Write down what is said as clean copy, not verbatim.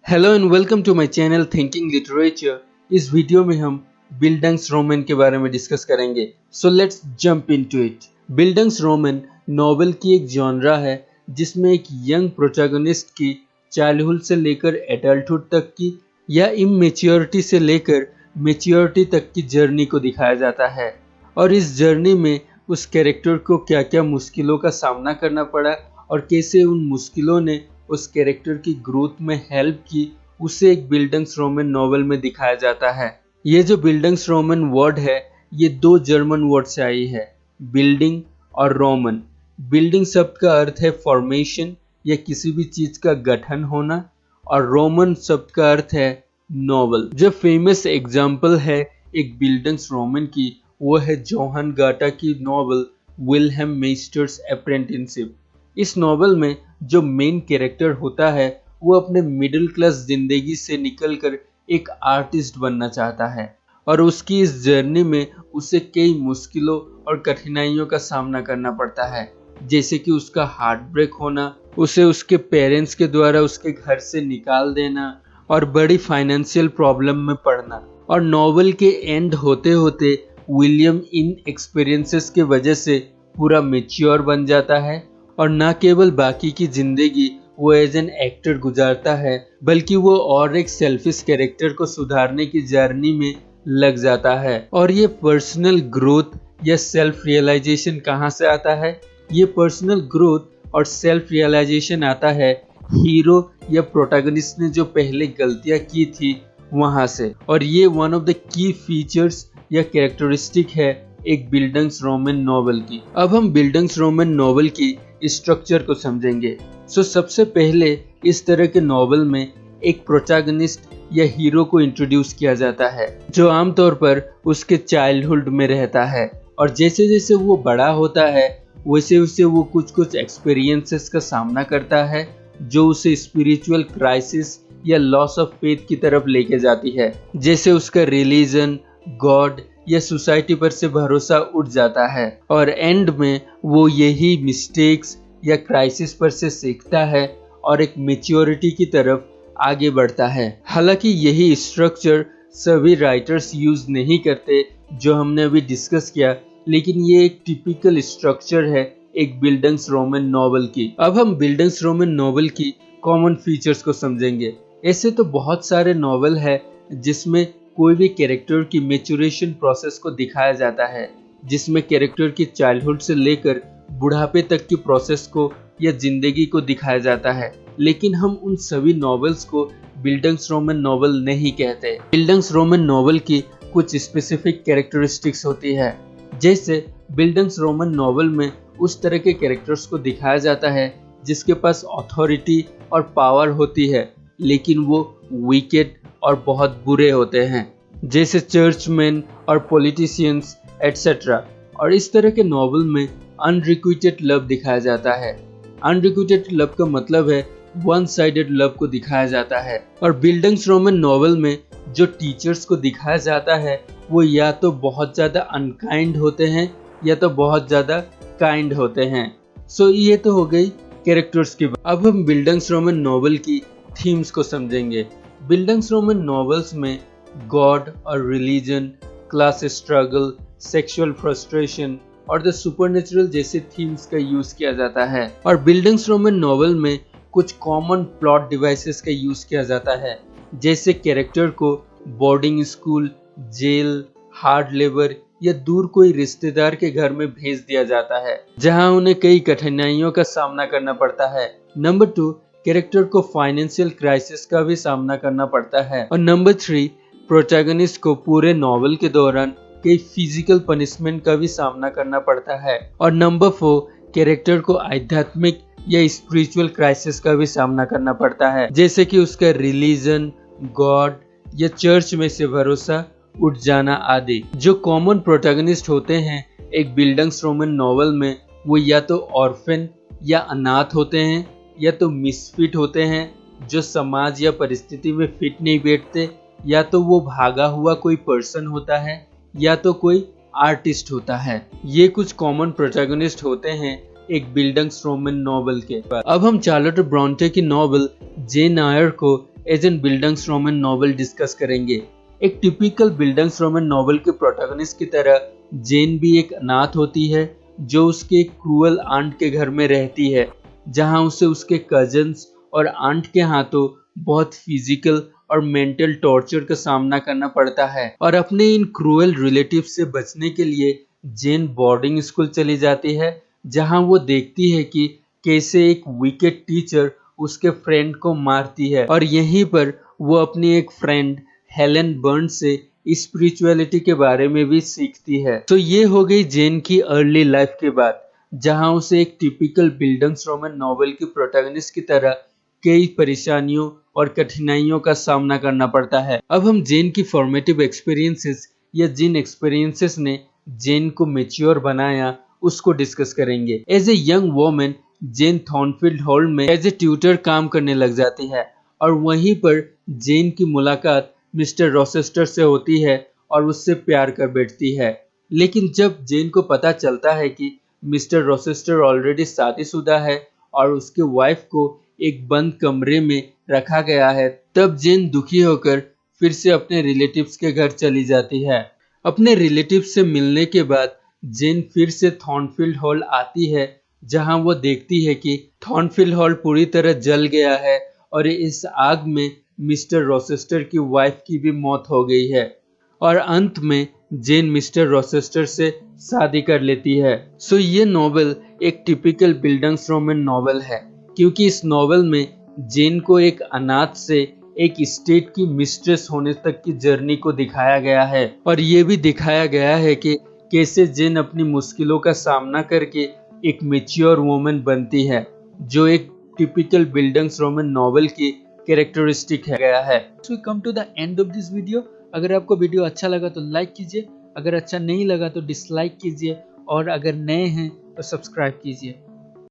Hello and welcome to my channel thinking literature. इस video में हम बिल्डिंग्सरोमैन के बारे में डिस्कस करेंगे। So let's jump into it. Bildungsroman novel की एक जॉनरा है जिसमें एक यंग प्रोटैगनिस्ट की चाइल्डहुड से लेकर एडल्टहुड तक की या इमेच्योरिटी से लेकर मेच्योरिटी तक की जर्नी को दिखाया जाता है, और इस जर्नी में उस कैरेक्टर को क्या क्या मुश्किलों का सामना करना पड़ा और कैसे उन मुश्किलों ने उस कैरेक्टर की ग्रोथ में हेल्प की, उसे एक बिल्डिंग्सरोमैन नॉवेल में दिखाया जाता है। ये जो बिल्डिंग्सरोमैन वर्ड है ये दो जर्मन वर्ड से आई है, बिल्डिंग और रोमन। बिल्डिंग शब्द का अर्थ है फॉर्मेशन या किसी भी चीज का गठन होना, और रोमन शब्द का अर्थ है नॉवल। जो फेमस एग्जाम्पल है एक बिल्डिंग्सरोमैन की वो है जोहान गाटा की नॉवल विल्हेम मेस्टर्स अप्रेंटिसशिप। इस नॉवल में जो मेन कैरेक्टर होता है वो अपने मिडिल क्लास जिंदगी से निकलकर एक आर्टिस्ट बनना चाहता है, और उसकी इस जर्नी में उसे कई मुश्किलों और कठिनाइयों का सामना करना पड़ता है, जैसे कि उसका हार्ट ब्रेक होना, उसे उसके पेरेंट्स के द्वारा उसके घर से निकाल देना और बड़ी फाइनेंशियल प्रॉब्लम में पड़ना। और नॉवल के एंड होते होते विलियम इन एक्सपीरियंसेस के वजह से पूरा मेच्योर बन जाता है, और न केवल बाकी की जिंदगी वो एज एन एक्टर गुजारता है बल्कि वो और एक सेल्फिश कैरेक्टर को सुधारने की जर्नी में लग जाता है। और ये पर्सनल ग्रोथ या सेल्फ रियलाइजेशन कहाँ से आता है? ये पर्सनल ग्रोथ और सेल्फ रियलाइजेशन आता है हीरो या प्रोटैगनिस्ट ने जो पहले गलतियां की थी वहां से, और ये one of the key features या कैरेक्टरिस्टिक है एक बिल्डिंग्सरोमैन नॉवेल की। अब हम बिल्डिंग्सरोमैन नॉवेल की स्ट्रक्चर को समझेंगे। सबसे पहले इस तरह के नॉवेल में एक प्रोटैगनिस्ट या हीरो को इंट्रोड्यूस किया जाता है जो आमतौर पर उसके चाइल्डहुड में रहता है, और जैसे जैसे वो बड़ा होता है वैसे वैसे वो कुछ एक्सपीरियंसेस का सामना करता है जो उसे स्पिरिचुअल क्राइसिस या लॉस ऑफ फेथ की तरफ लेके जाती है, जैसे उसका रिलीजन, गॉड या सोसाइटी पर से भरोसा उठ जाता है, और एंड में वो यही मिस्टेक्स या क्राइसिस पर से सीखता है और एक मैच्योरिटी की तरफ आगे बढ़ता है। हालांकि यही स्ट्रक्चर सभी राइटर्स यूज नहीं करते जो हमने अभी डिस्कस किया, लेकिन ये एक टिपिकल स्ट्रक्चर है एक बिल्डिंग्सरोमैन नॉवेल की। अब हम बिल्डिंग्सरोमैन नॉवेल की कॉमन फीचर्स को समझेंगे। ऐसे तो बहुत सारे नॉवेल है जिसमें कोई भी कैरेक्टर की मैच्योरेशन प्रोसेस को दिखाया जाता है, जिसमें कैरेक्टर की चाइल्डहुड से लेकर बुढ़ापे तक की प्रोसेस को या जिंदगी को दिखाया जाता है, लेकिन हम उन सभी नॉवेल्स को बिल्डिंग्सरोमैन नॉवेल नहीं कहते। बिल्डिंग्सरोमैन नॉवेल की कुछ स्पेसिफिक कैरेक्टरिस्टिक्स होती है, जैसे बिल्डिंग्सरोमैन नॉवेल में उस तरह के कैरेक्टर्स को दिखाया जाता है जिसके पास अथॉरिटी और पावर होती है लेकिन वो विकेड और बहुत बुरे होते हैं, जैसे चर्चमैन और पॉलिटिशियंस एटसेट्रा। और इस तरह के नॉवेल में अनरिक्विटेड लव दिखाया जाता है। अनरिक्विटेड लव का मतलब है वन साइडेड लव को दिखाया जाता है। और बिल्डिंग्सरोमैन नॉवेल में जो टीचर्स को दिखाया जाता है वो या तो बहुत ज्यादा अनकाइंड होते हैं या तो बहुत ज्यादा काइंड होते हैं। सो ये तो हो गई कैरेक्टर्स की बात। अब हम बिल्डिंग्सरोमैन नॉवेल की थीम्स को समझेंगे। बिल्डिंग्सरोमैन नॉवेल्स में गॉड और religion, class struggle, sexual frustration और द सुपरनेचुरल जैसे थीम्स का यूज किया जाता है। और बिल्डिंग्सरोमैन नॉवेल में कुछ कॉमन प्लॉट डिवाइसेस का यूज किया जाता है, जैसे कैरेक्टर को boarding school, jail, hard labour या दूर कोई रिश्तेदार के घर में भेज दिया जाता है जहां उन्हें कई कठिनाइयों का सामना करना पड़ता है। नंबर 2, कैरेक्टर को फाइनेंशियल क्राइसिस का भी सामना करना पड़ता है। और नंबर 3, प्रोटैगनिस्ट को पूरे नॉवेल के दौरान कई फिजिकल पनिशमेंट का भी सामना करना पड़ता है। और नंबर 4, कैरेक्टर को आध्यात्मिक या स्पिरिचुअल क्राइसिस का भी सामना करना पड़ता है, जैसे कि उसका रिलीजन, गॉड या चर्च में से भरोसा उठ जाना आदि। जो कॉमन प्रोटैगनिस्ट होते हैं एक बिल्डिंग्सरोमैन नॉवेल में वो या तो ऑर्फन या अनाथ होते हैं या तो मिसफिट होते हैं जो समाज या परिस्थिति में फिट नहीं बैठते, या तो वो भागा हुआ कोई पर्सन होता है या तो कोई आर्टिस्ट होता है। ये कुछ कॉमन प्रोटैगनिस्ट होते हैं एक बिल्डिंग्सरोमैन नॉवेल के। अब हम चार्लोटे ब्रॉन्टे की नॉवेल जेन आयर को as an bildungsroman novel discuss करेंगे। एक टिपिकल बिल्डंग्स रोमन नॉवल के प्रोटैगनिस्ट की तरह जेन भी एक अनाथ होती है जो उसके क्रूअल आंट के घर में रहती है, जहां उसे उसके कजन्स और आंट के हाथों बहुत फिजिकल और मेंटल टॉर्चर का सामना करना पड़ता है। और अपने इन क्रूअल रिलेटिव से बचने के लिए जेन बोर्डिंग स्कूल चली जाती है, जहां वो देखती है कि कैसे एक विकेड टीचर उसके फ्रेंड को मारती है, और यहीं पर वो अपनी एक फ्रेंड हेलेन बर्न्स से स्पिरिचुअलिटी के बारे में भी सीखती है। तो ये हो गई जेन की अर्ली लाइफ के बाद, जहां उसे एक टिपिकल बिल्डंग्स रोमन नॉवेल की प्रोटैगनिस्ट की तरह कई परेशानियों और कठिनाइयों का सामना करना पड़ता है। अब हम जेन की फॉर्मेटिव एक्सपीरियंसेस या जिन एक्सपीरियंसेस ने जेन को मेच्योर बनाया उसको डिस्कस करेंगे। As a young women Jane Thornfield Hall में एज ए ट्यूटर काम करने लग जाती है, और वहीं पर जेन की मुलाकात मिस्टर रोचेस्टर से होती है और उससे प्यार कर बैठती है। लेकिन जब जेन को पता चलता है कि मिस्टर रोचेस्टर ऑलरेडी शादीशुदा है और उसके वाइफ को एक बंद कमरे में रखा गया है, तब जेन दुखी होकर फिर से अपने रिलेटिव्स के घर चली जाती है। अपने रिलेटिव्स से मिलने के बाद जेन फिर से थॉर्नफील्ड हॉल आती है, जहां वो देखती है कि थॉर्नफील्ड हॉल पूरी तरह जल गया है और इस आग में मिस्टर रोचेस्टर की वाइफ की भी मौत हो गई है। और अंत में जेन मिस्टर रोचेस्टर से शादी कर लेती है। सो ये नॉवेल एक टिपिकल बिल्डंग्स रोमन नॉवेल है, क्योंकि इस नॉवेल में जेन को एक अनाथ से एक स्टेट की मिस्ट्रेस होने तक की जर्नी को दिखाया गया है, और ये भी दिखाया गया है कि कैसे जेन अपनी मुश्किलों का सामना करके एक मैच्योर वुमन बनती है, जो एक टिपिकल बिल्डंग्स रोमन नॉवेल की कैरेक्टरिस्टिक है गया है। So we come to the end of this video. अगर आपको वीडियो अच्छा लगा तो लाइक कीजिए, अगर अच्छा नहीं लगा तो डिसलाइक कीजिए, और अगर नए हैं तो सब्सक्राइब कीजिए।